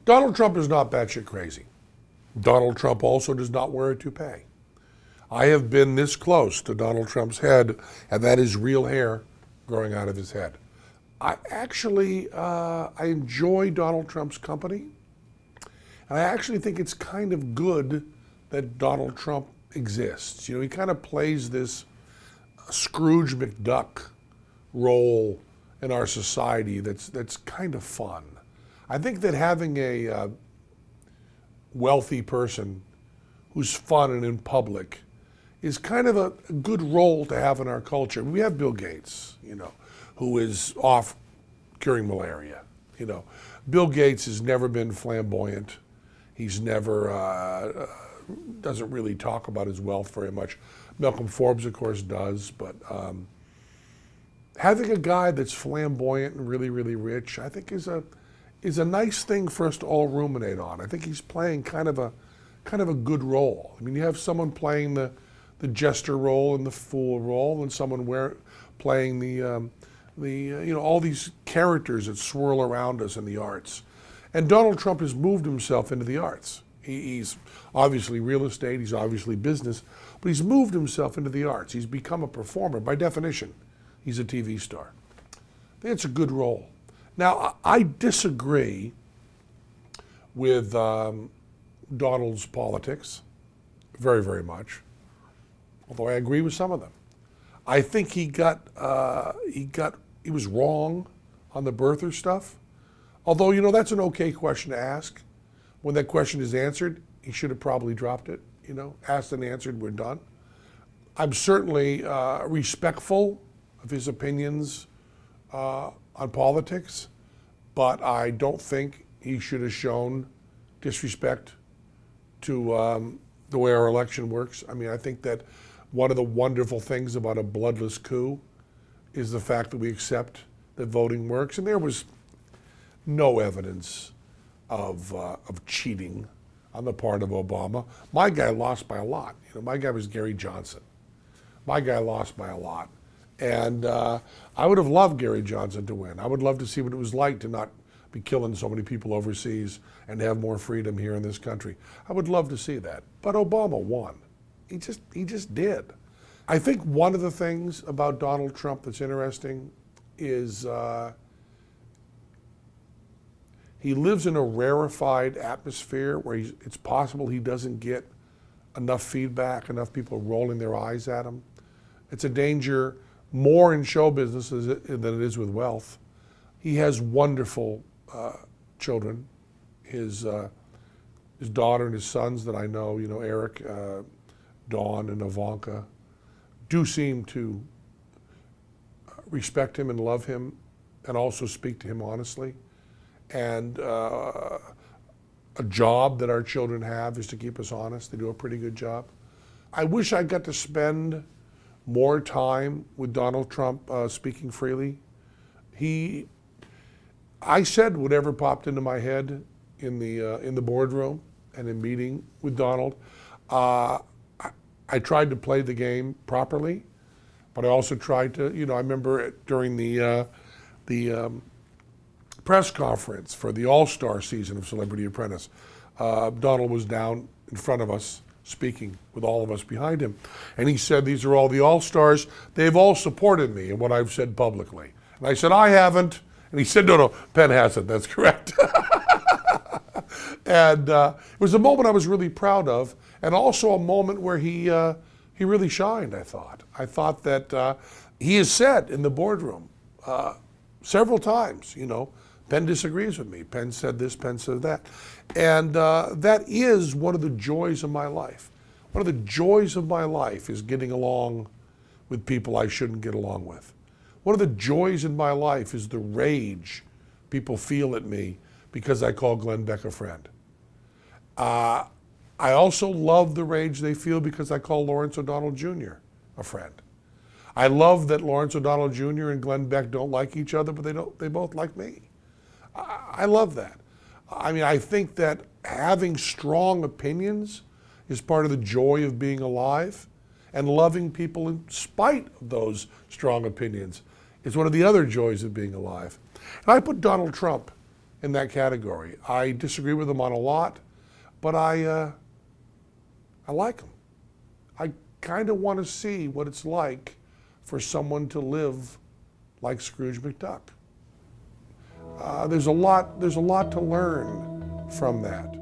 Donald Trump is not batshit crazy. Donald Trump also does not wear a toupee. I have been this close to Donald Trump's head, and that is real hair growing out of his head. I enjoy Donald Trump's company, and I actually think it's kind of good that Donald Trump exists. You know, he kind of plays this Scrooge McDuck role in our society that's kind of fun. I think that having a wealthy person who's fun and in public is kind of a good role to have in our culture. We have Bill Gates, you know, who is off curing malaria. You know, Bill Gates has never been flamboyant. He's never, doesn't really talk about his wealth very much. Malcolm Forbes, of course, does, but having a guy that's flamboyant and really, really rich, I think is a nice thing for us to all ruminate on. I think he's playing kind of a good role. I mean, you have someone playing the jester role and the fool role, and someone playing the you know, all these characters that swirl around us in the arts. And Donald Trump has moved himself into the arts. He's obviously real estate, he's obviously business, but he's moved himself into the arts. He's become a performer. By definition, he's a TV star. I think it's a good role. Now, I disagree with Donald's politics very, very much, although I agree with some of them. I think he was wrong on the birther stuff. Although, you know, that's an okay question to ask. When that question is answered, he should have probably dropped it, you know, asked and answered, we're done. I'm certainly respectful of his opinions on politics, but I don't think he should have shown disrespect to the way our election works. I mean, I think that one of the wonderful things about a bloodless coup is the fact that we accept that voting works, and there was no evidence of cheating on the part of Obama. My guy lost by a lot. You know, my guy was Gary Johnson. My guy lost by a lot. And I would have loved Gary Johnson to win. I would love to see what it was like to not be killing so many people overseas and have more freedom here in this country. I would love to see that. But Obama won. He just did. I think one of the things about Donald Trump that's interesting is he lives in a rarefied atmosphere where it's possible he doesn't get enough feedback, enough people rolling their eyes at him. It's a danger more in show business than it is with wealth. He has wonderful children. His daughter and his sons that I know, you know, Eric, Dawn, and Ivanka, do seem to respect him and love him and also speak to him honestly. And a job that our children have is to keep us honest. They do a pretty good job. I wish I got to spend more time with Donald Trump speaking freely. I said whatever popped into my head in the boardroom and in meeting with Donald. I tried to play the game properly, but I also tried to, you know, I remember during the press conference for the All-Star season of Celebrity Apprentice, Donald was down in front of us speaking with all of us behind him. And he said, these are all the All-Stars. They've all supported me in what I've said publicly. And I said, I haven't. And he said, no, Penn hasn't. That's correct. And it was a moment I was really proud of, and also a moment where he really shined, I thought. I thought that he has said in the boardroom several times, you know, Penn disagrees with me. Penn said this, Penn said that. And that is one of the joys of my life. One of the joys of my life is getting along with people I shouldn't get along with. One of the joys in my life is the rage people feel at me because I call Glenn Beck a friend. I also love the rage they feel because I call Lawrence O'Donnell Jr. a friend. I love that Lawrence O'Donnell Jr. and Glenn Beck don't like each other, but they both like me. I love that. I mean, I think that having strong opinions is part of the joy of being alive, and loving people in spite of those strong opinions is one of the other joys of being alive. And I put Donald Trump in that category. I disagree with him on a lot, but I like him. I kind of want to see what it's like for someone to live like Scrooge McDuck. There's a lot to learn from that.